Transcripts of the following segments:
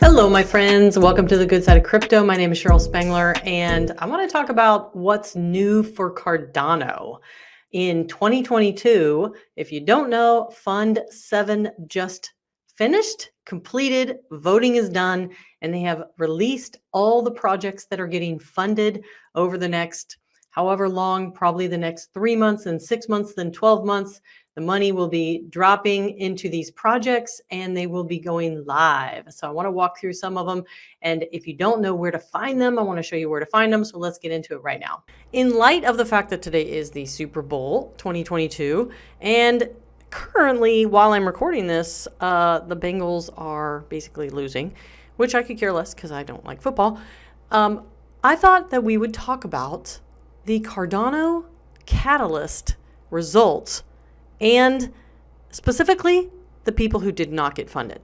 Hello, my friends. Welcome to the good side of crypto. My name is Cheryl Spangler, and I want to talk about what's new for Cardano in 2022. If you don't know, Fund 7 just finished, completed, voting is done, and they have released all the projects that are getting funded over the next however long, probably the next 3 months, and 6 months, then 12 months. The money will be dropping into these projects and they will be going live. So I want to walk through some of them. And if you don't know where to find them, I want to show you where to find them. So let's get into it right now. In light of the fact that today is the Super Bowl 2022, and currently, while I'm recording this, the Bengals are basically losing, which I could care less because I don't like football. I thought that we would talk about the Cardano Catalyst results and specifically the people who did not get funded.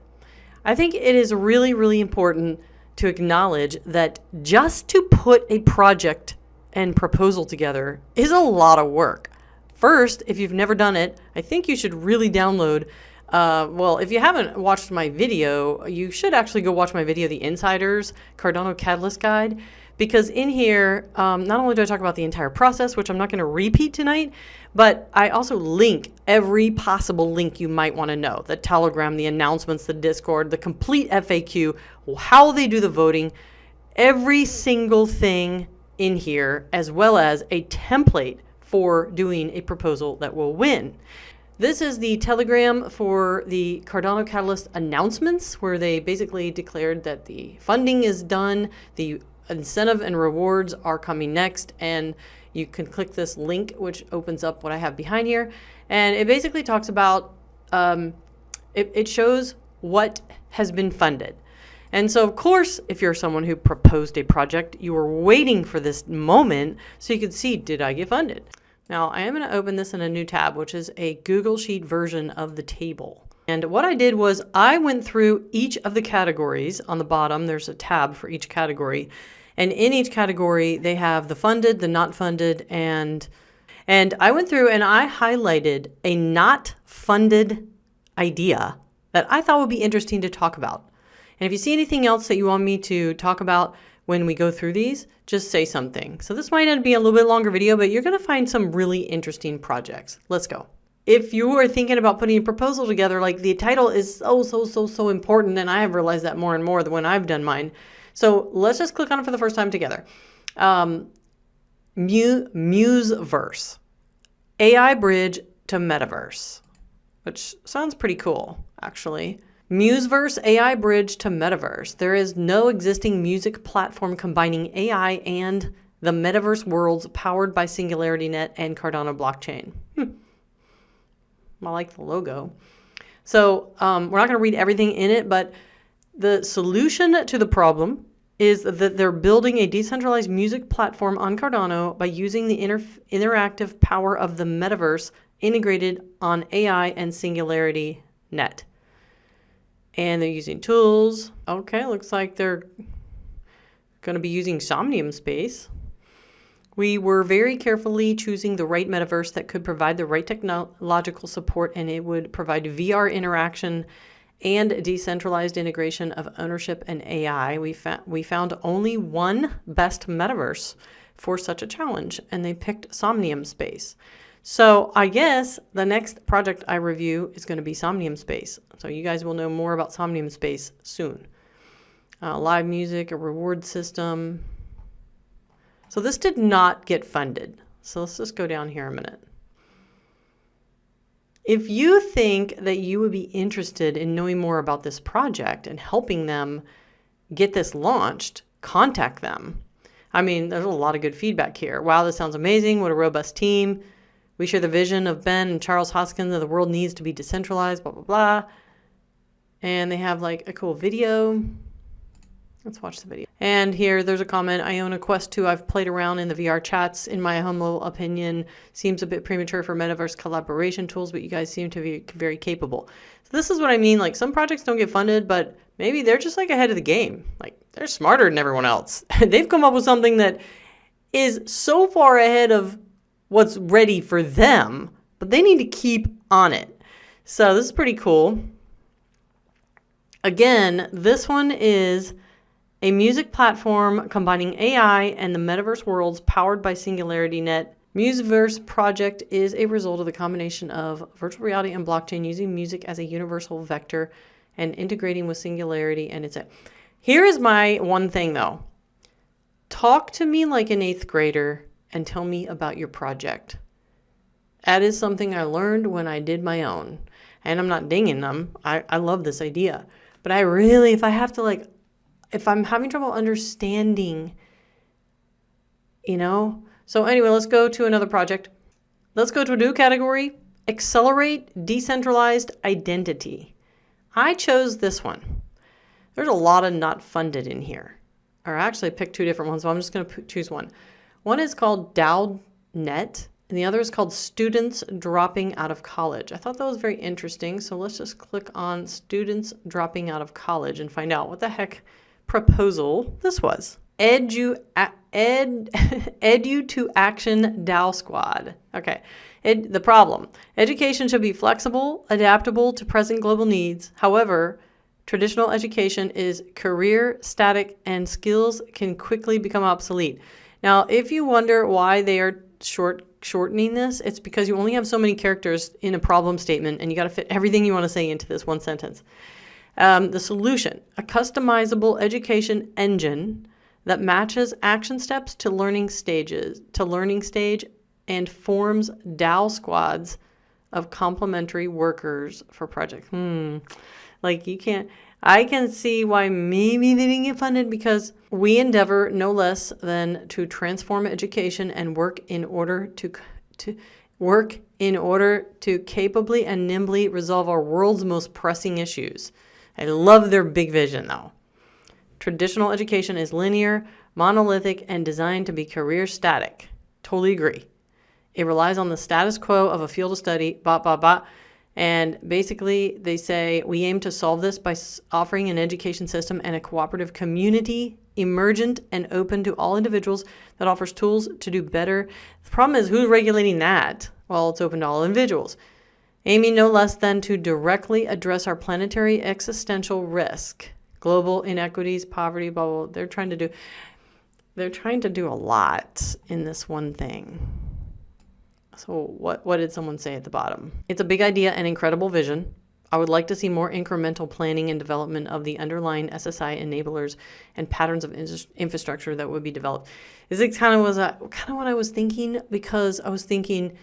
I think it is really, really important to acknowledge that just to put a project and proposal together is a lot of work. First, if you've never done it, I think you should really download. Well, if you haven't watched my video, you should actually go watch my video, The Insider's Cardano Catalyst Guide, because in here, not only do I talk about the entire process, which I'm not going to repeat tonight, but I also link every possible link you might want to know. The Telegram, the announcements, the Discord, the complete FAQ, how they do the voting, every single thing in here, as well as a template for doing a proposal that will win. This is the Telegram for the Cardano Catalyst announcements, where they basically declared that the funding is done, the incentive and rewards are coming next, and you can click this link, which opens up what I have behind here. And it basically talks about, it shows what has been funded. And so, of course, if you're someone who proposed a project, you were waiting for this moment so you could see, did I get funded? Now, I am going to open this in a new tab, which is a Google Sheet version of the table. And what I did was I went through each of the categories. On the bottom, there's a tab for each category. And in each category, they have the funded, the not funded, and I went through and I highlighted a not funded idea that I thought would be interesting to talk about. And if you see anything else that you want me to talk about when we go through these, just say something. So this might end up being a little bit longer video, but you're going to find some really interesting projects. Let's go. If you are thinking about putting a proposal together, like the title is so important, and I have realized that more and more when I've done mine. So let's just click on it for the first time together. Museverse, AI bridge to Metaverse, which sounds pretty cool, actually. Museverse AI bridge to Metaverse. There is no existing music platform combining AI and the Metaverse worlds powered by SingularityNet and Cardano blockchain. I like the logo. So we're not going to read everything in it, but the solution to the problem is that they're building a decentralized music platform on Cardano by using the interactive power of the Metaverse integrated on AI and SingularityNet. And they're using tools. Okay, looks like they're going to be using Somnium Space. We were very carefully choosing the right metaverse that could provide the right technological support, and it would provide VR interaction and decentralized integration of ownership and AI. We found only one best metaverse for such a challenge, and they picked Somnium Space. So I guess the next project I review is going to be Somnium Space. So you guys will know more about Somnium Space soon. Live music, a reward system. So this did not get funded. So let's just go down here a minute. If you think that you would be interested in knowing more about this project and helping them get this launched, contact them. I mean, there's a lot of good feedback here. Wow, this sounds amazing. What a robust team. We share the vision of Ben and Charles Hoskin that the world needs to be decentralized, blah, blah, blah. And they have like a cool video. Let's watch the video. And here, there's a comment. I own a Quest 2. I've played around in the VR chats. In my humble opinion, seems a bit premature for Metaverse collaboration tools, but you guys seem to be very capable. So this is what I mean. Like, some projects don't get funded, but maybe they're just like ahead of the game. Like, they're smarter than everyone else. They've come up with something that is so far ahead of what's ready for them, but they need to keep on it. So this is pretty cool. Again, this one is a music platform combining AI and the metaverse worlds powered by SingularityNet. Museverse project is a result of the combination of virtual reality and blockchain using music as a universal vector and integrating with Singularity. And here is my one thing though. Talk to me like an 8th grader and tell me about your project. That is something I learned when I did my own. And I'm not dinging them. I love this idea. But I really, if I'm having trouble understanding, So anyway, let's go to another project. Let's go to a new category, accelerate decentralized identity. I chose this one. There's a lot of not funded in here. Or actually I picked 2 different ones, so I'm just going to choose one. One is called DAO.net, and the other is called Students Dropping Out of College. I thought that was very interesting, so let's just click on Students Dropping Out of College and find out what the heck proposal this was. Edu to Action DAO Squad. Okay. The problem. Education should be flexible, adaptable to present global needs. However, traditional education is career static and skills can quickly become obsolete. Now, if you wonder why they are shortening this, it's because you only have so many characters in a problem statement and you got to fit everything you want to say into this one sentence. The solution, a customizable education engine that matches action steps to learning stage and forms DAO squads of complementary workers for project. I can see why maybe they didn't get funded because we endeavor no less than to transform education and work in order to capably and nimbly resolve our world's most pressing issues. I love their big vision though. Traditional education is linear, monolithic, and designed to be career static. Totally agree. It relies on the status quo of a field of study, And basically, they say, we aim to solve this by offering an education system and a cooperative community, emergent and open to all individuals, that offers tools to do better. The problem is, who's regulating that? Well, it's open to all individuals. Aiming no less than to directly address our planetary existential risk. Global inequities, poverty, blah, blah, blah. They're trying to do a lot in this one thing. So what did someone say at the bottom? It's a big idea and incredible vision. I would like to see more incremental planning and development of the underlying SSI enablers and patterns of infrastructure that would be developed. This is kind of what I was thinking, because I was thinking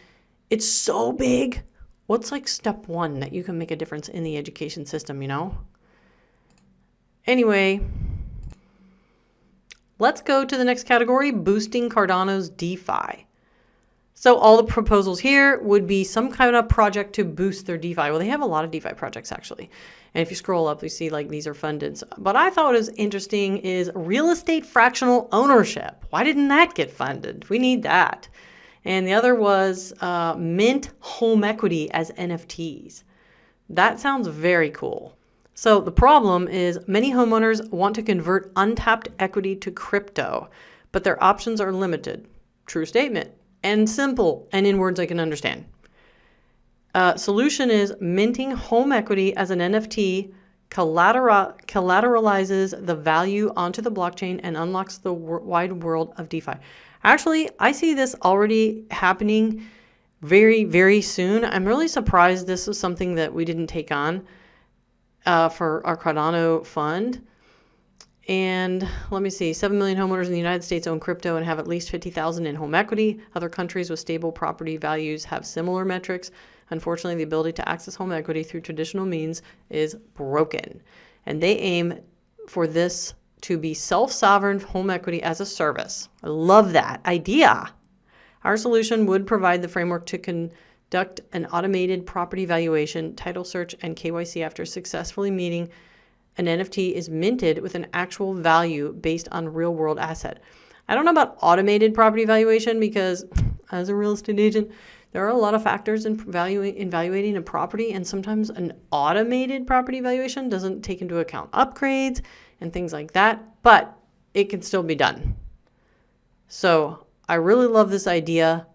it's so big. What's like step 1 that you can make a difference in the education system, Anyway, let's go to the next category, boosting Cardano's DeFi. So all the proposals here would be some kind of project to boost their DeFi. Well, they have a lot of DeFi projects actually. And if you scroll up, you see like these are funded. But I thought what was interesting is real estate fractional ownership. Why didn't that get funded? We need that. And the other was mint home equity as NFTs. That sounds very cool. So the problem is many homeowners want to convert untapped equity to crypto, but their options are limited. True statement. And simple, and in words I can understand. Solution is minting home equity as an NFT collateralizes the value onto the blockchain and unlocks the wide world of DeFi. Actually, I see this already happening very, very soon. I'm really surprised this was something that we didn't take on for our Cardano fund. And let me see, 7 million homeowners in the United States own crypto and have at least 50,000 in home equity. Other countries with stable property values have similar metrics. Unfortunately, the ability to access home equity through traditional means is broken. And they aim for this to be self-sovereign home equity as a service. I love that idea. Our solution would provide the framework to conduct an automated property valuation, title search, and KYC after successfully meeting an NFT is minted with an actual value based on real-world asset. I don't know about automated property valuation because as a real estate agent, there are a lot of factors in evaluating a property, and sometimes an automated property valuation doesn't take into account upgrades and things like that, but it can still be done. So I really love this idea.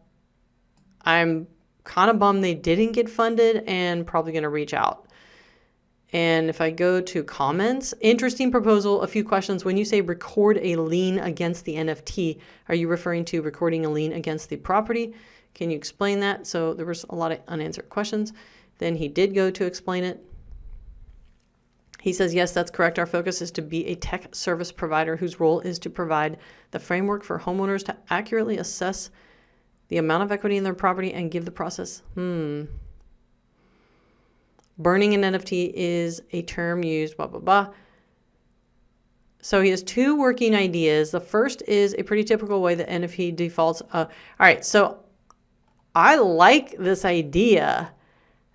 I'm kind of bummed they didn't get funded and probably going to reach out. And if I go to comments, interesting proposal, a few questions. When you say record a lien against the NFT, are you referring to recording a lien against the property? Can you explain that? So there was a lot of unanswered questions. Then he did go to explain it. He says, yes, that's correct. Our focus is to be a tech service provider whose role is to provide the framework for homeowners to accurately assess the amount of equity in their property and give the process. Burning an NFT is a term used, blah, blah, blah. So he has two working ideas. The first is a pretty typical way that NFT defaults. All right, so I like this idea.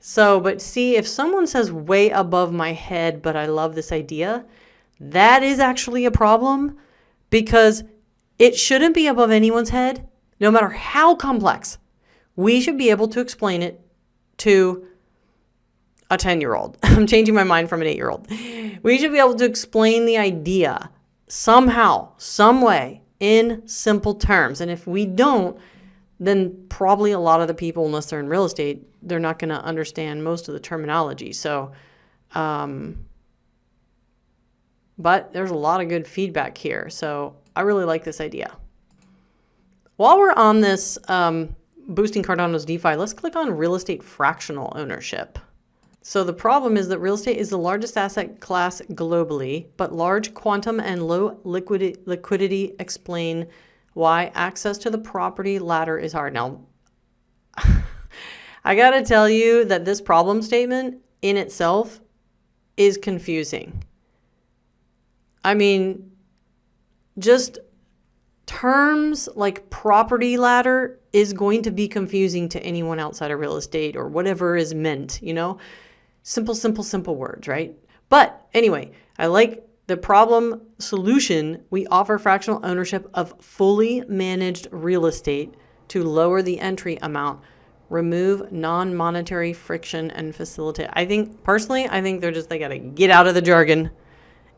So, but see, if someone says way above my head, but I love this idea, that is actually a problem because it shouldn't be above anyone's head, no matter how complex. We should be able to explain it to a 10-year-old. I'm changing my mind from an 8-year-old. We should be able to explain the idea somehow, some way, in simple terms. And if we don't, then probably a lot of the people, unless they're in real estate, they're not going to understand most of the terminology. So, but there's a lot of good feedback here. So I really like this idea. While we're on this boosting Cardano's DeFi, let's click on real estate fractional ownership. So the problem is that real estate is the largest asset class globally, but large quantum and low liquidity explain why access to the property ladder is hard. Now, I got to tell you that this problem statement in itself is confusing. I mean, just terms like property ladder is going to be confusing to anyone outside of real estate or whatever is meant, you know? Simple words, right? But anyway, I like the problem solution. We offer fractional ownership of fully managed real estate to lower the entry amount, remove non-monetary friction, and facilitate. I think they got to get out of the jargon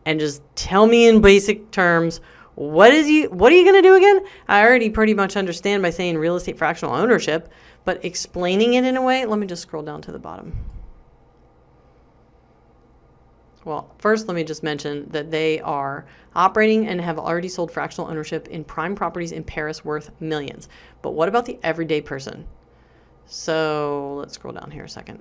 and just tell me in basic terms, what are you going to do again? I already pretty much understand by saying real estate fractional ownership, but explaining it in a way, let me just scroll down to the bottom. Well, first, let me just mention that they are operating and have already sold fractional ownership in prime properties in Paris worth millions. But what about the everyday person? So let's scroll down here a second.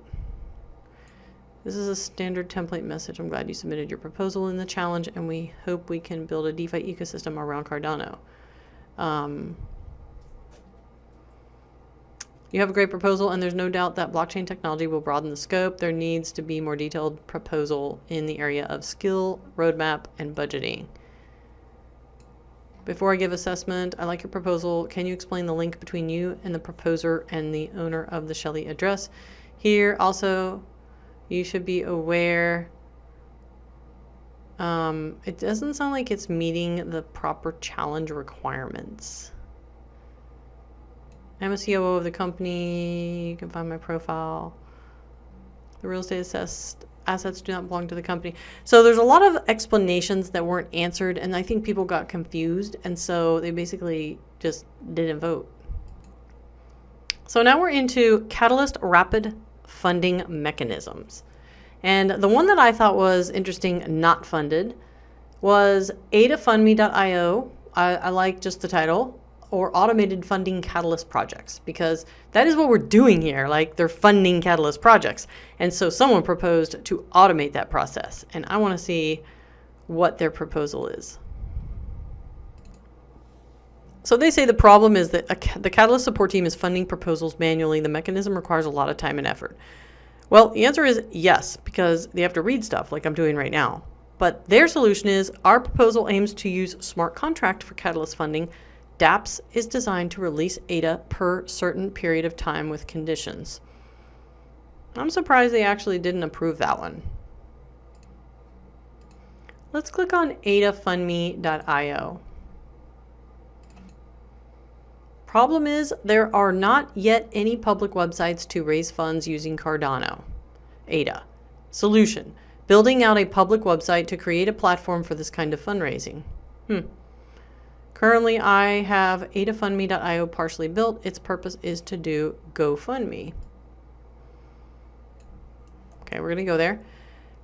This is a standard template message. I'm glad you submitted your proposal in the challenge, and we hope we can build a DeFi ecosystem around Cardano. You have a great proposal, and there's no doubt that blockchain technology will broaden the scope. There needs to be more detailed proposal in the area of skill, roadmap, and budgeting. Before I give assessment, I like your proposal. Can you explain the link between you and the proposer and the owner of the Shelley address? Here, also, you should be aware. It doesn't sound like it's meeting the proper challenge requirements. I'm a COO of the company. You can find my profile. The real estate assets do not belong to the company. So there's a lot of explanations that weren't answered, and I think people got confused, and so they basically just didn't vote. So now we're into Catalyst rapid funding mechanisms. And the one that I thought was interesting, not funded, was AdaFundMe.io. I like just the title. Or automated funding catalyst projects, because that is what we're doing here. Like, they're funding catalyst projects. And so someone proposed to automate that process. And I want to see what their proposal is. So they say the problem is that the Catalyst support team is funding proposals manually. The mechanism requires a lot of time and effort. Well, the answer is yes, because they have to read stuff like I'm doing right now. But their solution is our proposal aims to use smart contract for Catalyst funding. dApps is designed to release ADA per certain period of time with conditions. I'm surprised they actually didn't approve that one. Let's click on AdaFundMe.io. Problem is, there are not yet any public websites to raise funds using Cardano. ADA. Solution. Building out a public website to create a platform for this kind of fundraising. Currently, I have AdaFundMe.io partially built. Its purpose is to do GoFundMe. Okay, we're going to go there.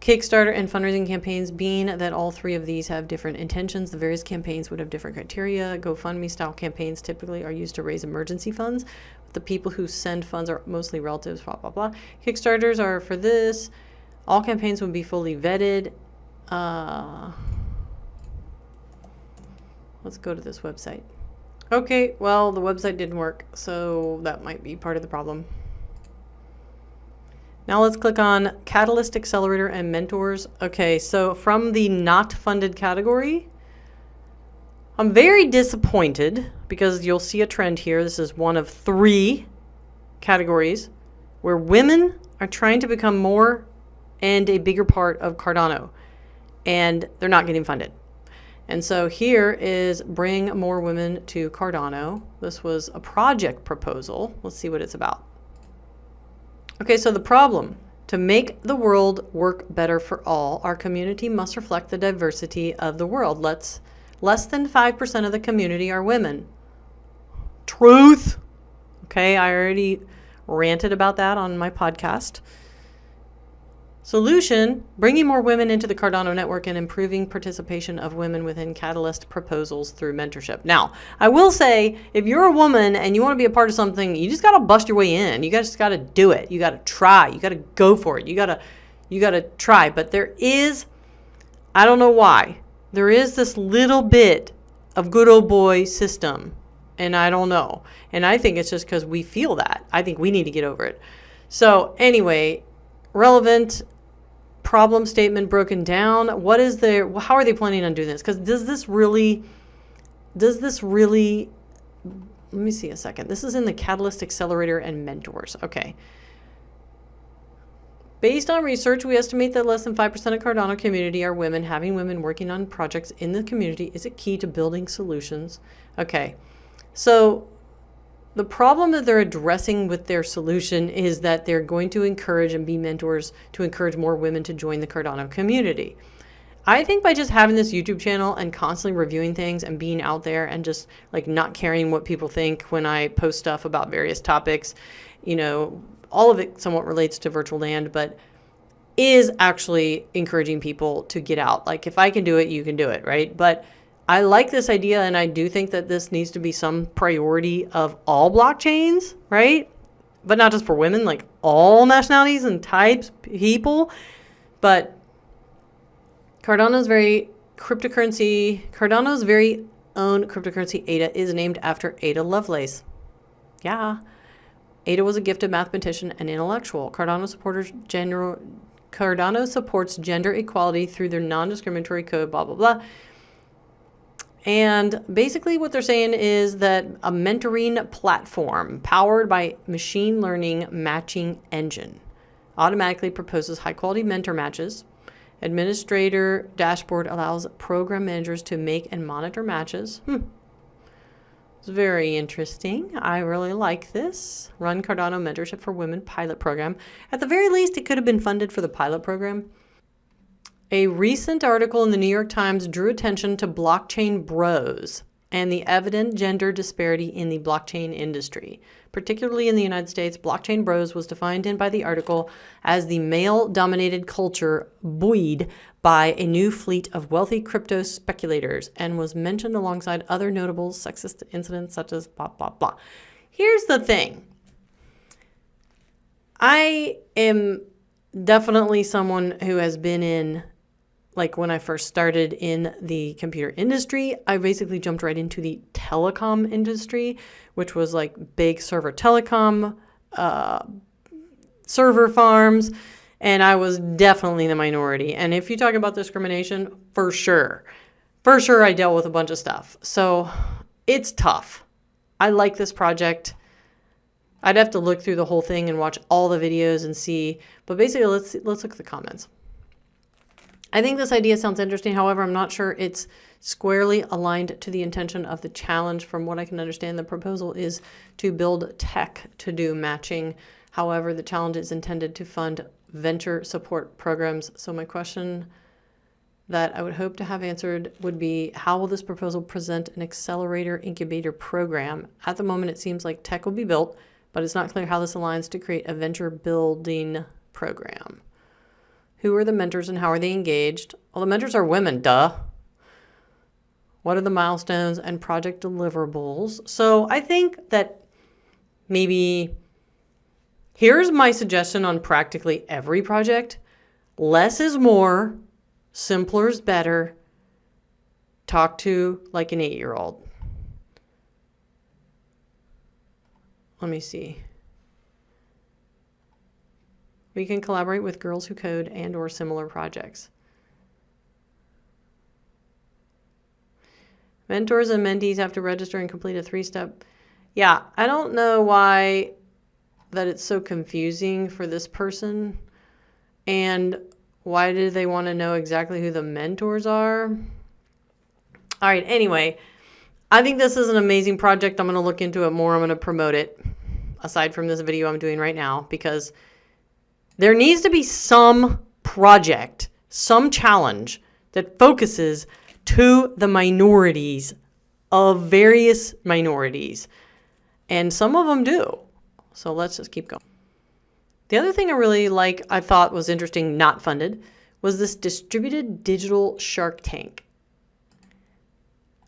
Kickstarter and fundraising campaigns, being that all three of these have different intentions, the various campaigns would have different criteria. GoFundMe style campaigns typically are used to raise emergency funds. The people who send funds are mostly relatives, blah, blah, blah. Kickstarters are for this. All campaigns would be fully vetted. Let's go to this website. Okay, well, the website didn't work, so that might be part of the problem. Now let's click on Catalyst Accelerator and Mentors. Okay, so from the not funded category, I'm very disappointed because you'll see a trend here. This is one of 3 categories where women are trying to become more and a bigger part of Cardano, and they're not getting funded. And so here is bring more women to Cardano. This was a project proposal. Let's see what it's about. Okay, so the problem: to make the world work better for all, our community must reflect the diversity of the world. Less than 5% of the community are women. Truth. Okay, I already ranted about that on my podcast. Solution: bringing more women into the Cardano network and improving participation of women within Catalyst proposals through mentorship. Now, I will say, if you're a woman and you want to be a part of something, you just got to bust your way in. You just got to do it. You got to try. You got to go for it. You got to try. But there is, I don't know why, there is this little bit of good old boy system. And I don't know. And I think it's just because we feel that. I think we need to get over it. So anyway, relevant problem statement broken down. How are they planning on doing this? Because does this really, let me see a second. This is in the Catalyst Accelerator and Mentors. Okay. Based on research, we estimate that less than 5% of Cardano community are women. Having women working on projects in the community is a key to building solutions. Okay. So the problem that they're addressing with their solution is that they're going to encourage and be mentors to encourage more women to join the Cardano community. I think by just having this YouTube channel and constantly reviewing things and being out there and just like not caring what people think when I post stuff about various topics, you know, all of it somewhat relates to virtual land, but is actually encouraging people to get out. Like if I can do it, you can do it, right? But I like this idea, and I do think that this needs to be some priority of all blockchains, right? But not just for women, like all nationalities and types, people. But Cardano's very own cryptocurrency, ADA, is named after Ada Lovelace. Yeah. Ada was a gifted mathematician and intellectual. Cardano supports gender equality through their non-discriminatory code, blah, blah, blah. And basically what they're saying is that a mentoring platform powered by machine learning matching engine automatically proposes high quality mentor matches. Administrator dashboard allows program managers to make and monitor matches. It's very interesting. I really like this. Run Cardano Mentorship for Women pilot program. At the very least, it could have been funded for the pilot program. A recent article in the New York Times drew attention to blockchain bros and the evident gender disparity in the blockchain industry. Particularly in the United States, blockchain bros was defined in by the article as the male-dominated culture buoyed by a new fleet of wealthy crypto speculators and was mentioned alongside other notable sexist incidents such as blah, blah, blah. Here's the thing. I am definitely someone who has been in, like when I first started in the computer industry, I basically jumped right into the telecom industry, which was like big server telecom, server farms, and I was definitely the minority. And if you talk about discrimination, for sure I dealt with a bunch of stuff. So it's tough. I like this project. I'd have to look through the whole thing and watch all the videos and see, but basically let's look at the comments. I think this idea sounds interesting. However, I'm not sure it's squarely aligned to the intention of the challenge. From what I can understand, the proposal is to build tech to do matching. However, the challenge is intended to fund venture support programs. So my question that I would hope to have answered would be, how will this proposal present an accelerator incubator program? At the moment, it seems like tech will be built, but it's not clear how this aligns to create a venture building program. Who are the mentors and how are they engaged? Well, the mentors are women, duh. What are the milestones and project deliverables? So I think that maybe here's my suggestion on practically every project. Less is more, simpler is better. Talk to like an 8-year-old. Let me see. We can collaborate with girls who code and or similar projects. Mentors and mentees have to register and complete a 3-step. Yeah, I don't know why that it's so confusing for this person. And why do they want to know exactly who the mentors are? All right, anyway, I think this is an amazing project. I'm going to look into it more. I'm going to promote it aside from this video I'm doing right now, because there needs to be some project, some challenge that focuses to the minorities of various minorities. And some of them do. So let's just keep going. The other thing I thought was interesting, not funded, was this distributed digital Sharktank.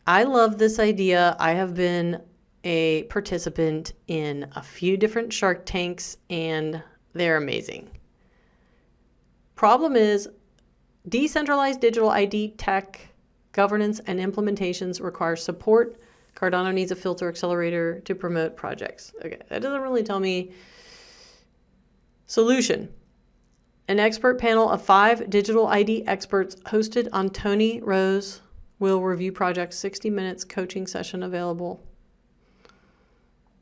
I love this idea. I have been a participant in a few different Shark Tanks, and they're amazing. Problem is, decentralized digital ID tech governance and implementations require support. Cardano needs a filter accelerator to promote projects. Okay, that doesn't really tell me. Solution. An expert panel of 5 digital ID experts hosted on Tony Rose will review projects. 60 minutes coaching session available.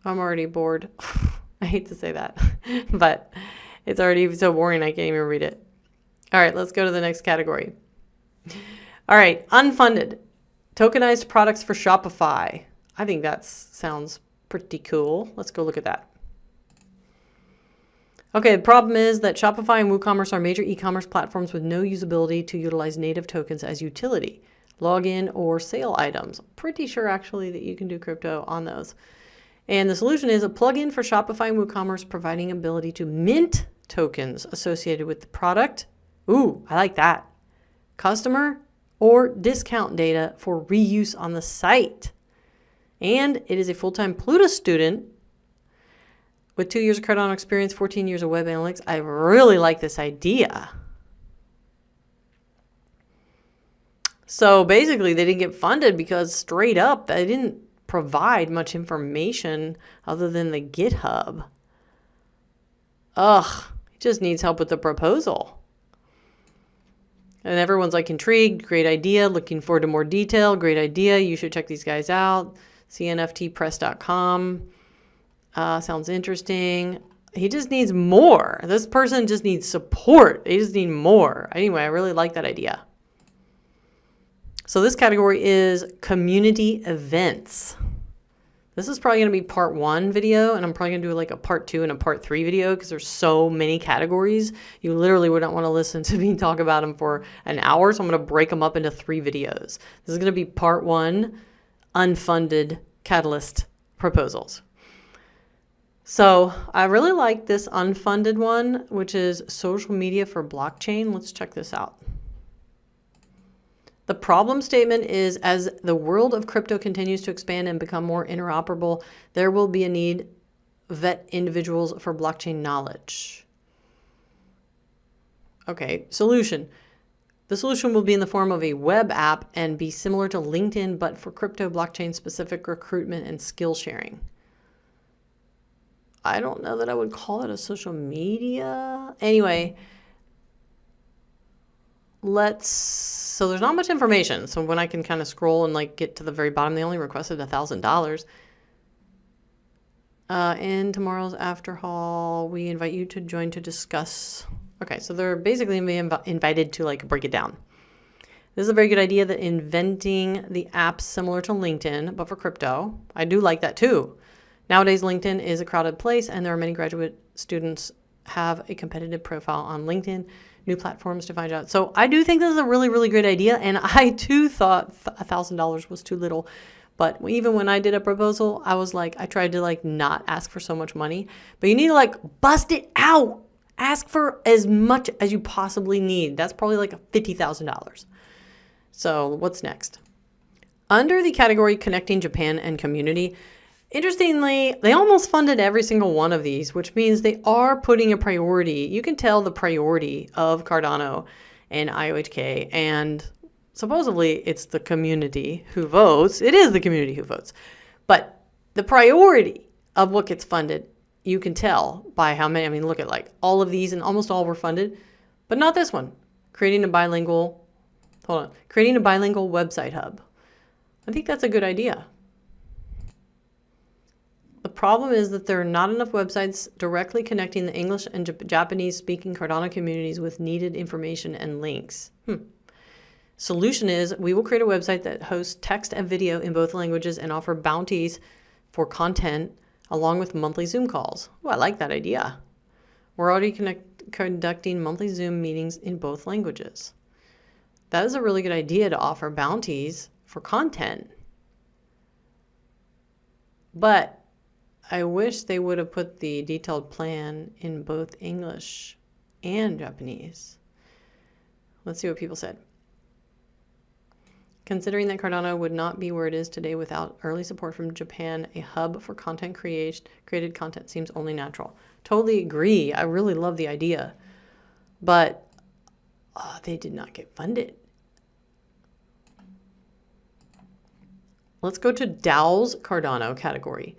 I'm already bored. I hate to say that, but it's already so boring I can't even read it. All right, let's go to the next category. All right, unfunded. Tokenized products for Shopify. I think that sounds pretty cool. Let's go look at that. Okay, the problem is that Shopify and WooCommerce are major e-commerce platforms with no usability to utilize native tokens as utility, login, or sale items. I'm pretty sure actually that you can do crypto on those. And the solution is a plugin for Shopify and WooCommerce, providing ability to mint tokens associated with the product. Ooh, I like that. Customer or discount data for reuse on the site. And it is a full-time Plutus student with 2 years of Cardano experience, 14 years of web analytics. I really like this idea. So basically they didn't get funded because straight up they didn't provide much information other than the GitHub. Ugh, it just needs help with the proposal. And everyone's like intrigued, great idea, looking forward to more detail, great idea. You should check these guys out. cnftpress.com. Sounds interesting. He just needs more. This person just needs support. They just need more. Anyway, I really like that idea. So this category is community events. This is probably going to be part 1 video, and I'm probably going to do like a part 2 and a part 3 video because there's so many categories. You literally would not want to listen to me talk about them for an hour, so I'm going to break them up into 3 videos. This is going to be part 1, unfunded Catalyst proposals. So I really like this unfunded one, which is social media for blockchain. Let's check this out. The problem statement is, as the world of crypto continues to expand and become more interoperable, there will be a need to vet individuals for blockchain knowledge. Okay, solution. The solution will be in the form of a web app and be similar to LinkedIn, but for crypto blockchain specific recruitment and skill sharing. I don't know that I would call it a social media. Anyway, so there's not much information. So when I can kind of scroll and like get to the very bottom, they only requested $1,000. In tomorrow's after haul, we invite you to join to discuss. Okay, so they're basically invited to like break it down. This is a very good idea, that inventing the apps similar to LinkedIn, but for crypto. I do like that too. Nowadays, LinkedIn is a crowded place, and there are many graduate students have a competitive profile on LinkedIn, new platforms to find out. So I do think this is a really, really great idea. And I too thought $1,000 was too little. But even when I did a proposal, I was like, I tried to like not ask for so much money, but you need to like bust it out. Ask for as much as you possibly need. That's probably like $50,000. So what's next? Under the category Connecting Japan and Community, interestingly, they almost funded every single one of these, which means they are putting a priority. You can tell the priority of Cardano and IOHK, and supposedly it's the community who votes. It is the community who votes. But the priority of what gets funded, you can tell by how many. I mean, look at like all of these, and almost all were funded, but not this one. Creating a bilingual website hub. I think that's a good idea. The problem is that there are not enough websites directly connecting the English and Japanese-speaking Cardano communities with needed information and links. Solution is we will create a website that hosts text and video in both languages and offer bounties for content along with monthly Zoom calls. Oh, I like that idea. We're already conducting monthly Zoom meetings in both languages. That is a really good idea to offer bounties for content. But I wish they would have put the detailed plan in both English and Japanese. Let's see what people said. Considering that Cardano would not be where it is today without early support from Japan, a hub for content created content seems only natural. Totally agree. I really love the idea. But they did not get funded. Let's go to DAO's Cardano category.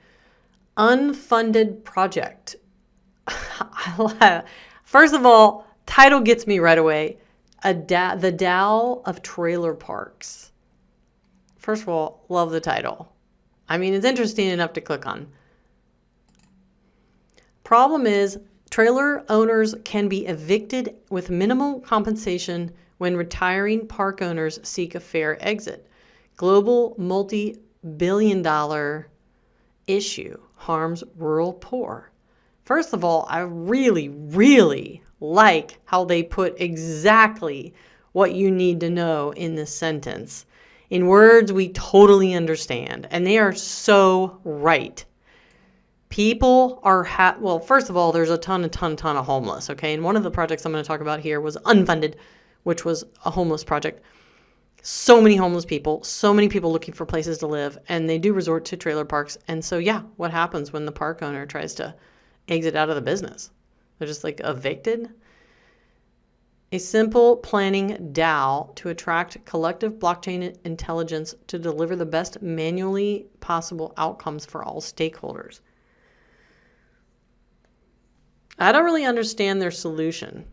Unfunded project. First of all, title gets me right away. The DAO of Trailer Parks. First of all, love the title. I mean, it's interesting enough to click on. Problem is, trailer owners can be evicted with minimal compensation when retiring park owners seek a fair exit. Global multi-billion-dollar issue harms rural poor. First of all, I really, really like how they put exactly what you need to know in this sentence. In words we totally understand, and they are so right. People are, well, first of all, there's a ton of homeless, okay? And one of the projects I'm going to talk about here was Unfunded, which was a homeless project. So many homeless people, so many people looking for places to live, and they do resort to trailer parks. And so, yeah, what happens when the park owner tries to exit out of the business? They're just like evicted. A simple planning DAO to attract collective blockchain intelligence to deliver the best manually possible outcomes for all stakeholders. I don't really understand their solution.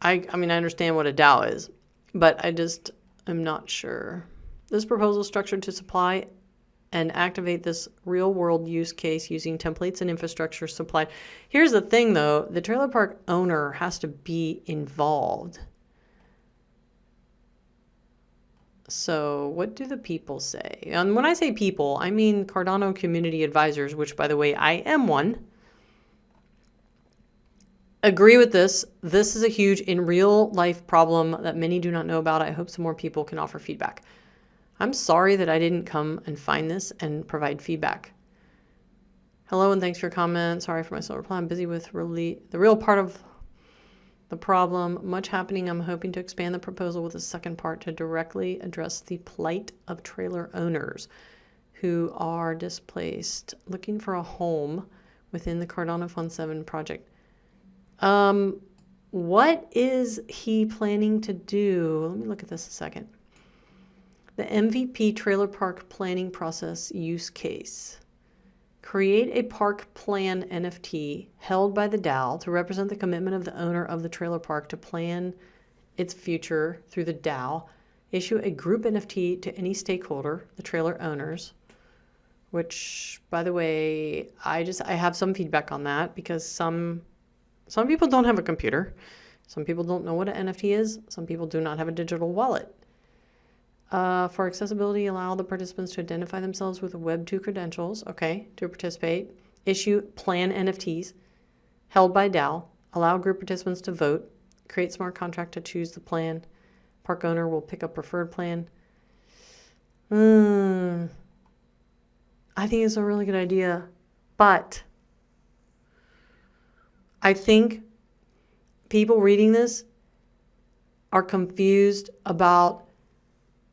I mean, I understand what a DAO is, but I just am not sure. This proposal is structured to supply and activate this real-world use case using templates and infrastructure supplied. Here's the thing, though. The trailer park owner has to be involved. So what do the people say? And when I say people, I mean Cardano community advisors, which, by the way, I am one. Agree with this. This is a huge in real life problem that many do not know about. I hope some more people can offer feedback. I'm sorry that I didn't come and find this and provide feedback. Hello and thanks for your comment. Sorry for my slow reply. I'm busy with the real part of the problem. Much happening. I'm hoping to expand the proposal with a second part to directly address the plight of trailer owners who are displaced, looking for a home within the Cardano Fund 7 project. What is he planning to do? Let me look at this a second. The MVP trailer park planning process use case. Create a park plan NFT held by the DAO to represent the commitment of the owner of the trailer park to plan its future through the DAO. Issue a group NFT to any stakeholder, the trailer owners, which, by the way, I have some feedback on that because some people don't have a computer. Some people don't know what an NFT is. Some people do not have a digital wallet. For accessibility, allow the participants to identify themselves with Web 2 credentials, okay, to participate. Issue plan NFTs held by DAO. Allow group participants to vote. Create smart contract to choose the plan. Park owner will pick a preferred plan. I think it's a really good idea, but I think people reading this are confused about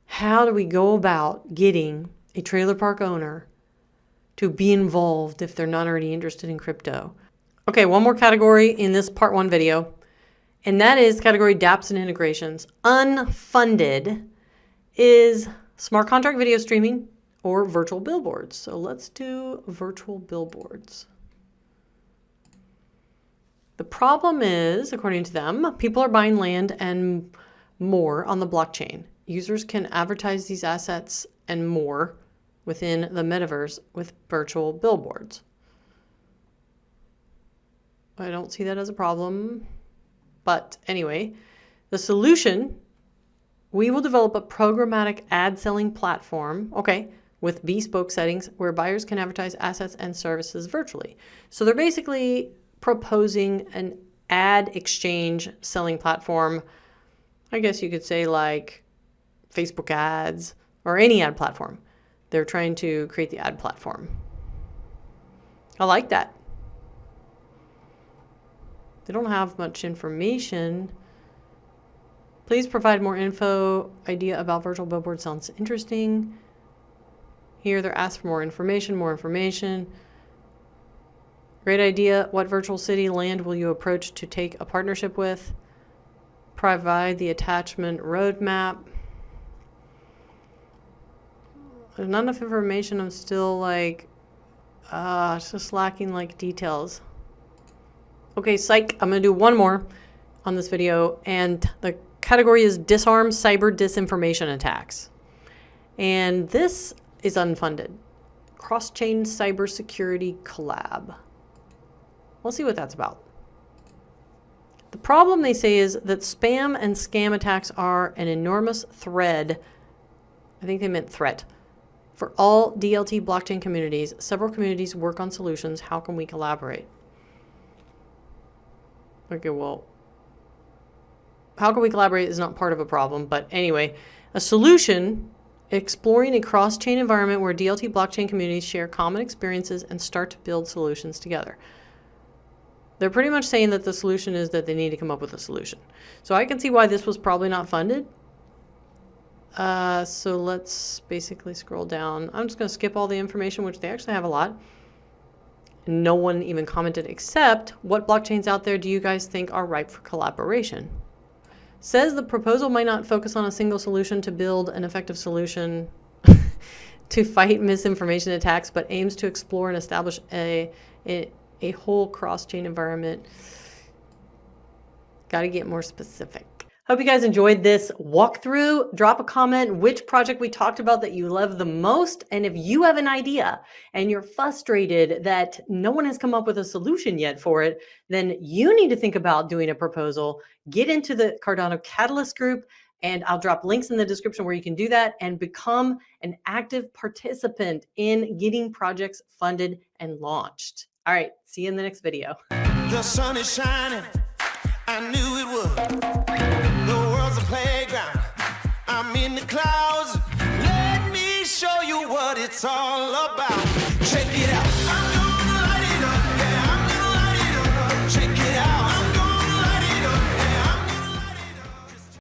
how do we go about getting a trailer park owner to be involved if they're not already interested in crypto. Okay, one more category in this part 1 video, and that is category dApps and integrations. Unfunded is smart contract video streaming or virtual billboards. So let's do virtual billboards. The problem is, according to them, people are buying land and more on the blockchain. Users can advertise these assets and more within the metaverse with virtual billboards. I don't see that as a problem. But anyway, the solution, we will develop a programmatic ad selling platform, okay, with bespoke settings where buyers can advertise assets and services virtually. So they're basically proposing an ad exchange selling platform. I guess you could say like Facebook ads or any ad platform. They're trying to create the ad platform. I like that. They don't have much information. Please provide more info. Idea about virtual billboard sounds interesting. Here they're asked for more information, Great idea. What virtual city land will you approach to take a partnership with? Provide the attachment roadmap. There's not enough information. I'm still like, it's just lacking like details. Okay, psych. I'm going to do one more on this video, and the category is disarm cyber disinformation attacks. And this is unfunded. Cross-chain cybersecurity collab. We'll see what that's about. The problem, they say, is that spam and scam attacks are an enormous threat. I think they meant threat. For all DLT blockchain communities, several communities work on solutions. How can we collaborate? Okay, well, how can we collaborate is not part of a problem. But anyway, a solution exploring a cross-chain environment where DLT blockchain communities share common experiences and start to build solutions together. They're pretty much saying that the solution is that they need to come up with a solution. So I can see why this was probably not funded. So let's basically scroll down. I'm just going to skip all the information, which they actually have a lot. No one even commented except, what blockchains out there do you guys think are ripe for collaboration? Says the proposal might not focus on a single solution to build an effective solution to fight misinformation attacks, but aims to explore and establish a whole cross-chain environment. Got to get more specific. Hope you guys enjoyed this walkthrough. Drop a comment which project we talked about that you love the most. And if you have an idea and you're frustrated that no one has come up with a solution yet for it, then you need to think about doing a proposal. Get into the Cardano Catalyst group, and I'll drop links in the description where you can do that and become an active participant in getting projects funded and launched. All right, see you in the next video. The sun is shining, I knew it would. The world's a playground, I'm in the clouds. Let me show you what it's all about. Check it out.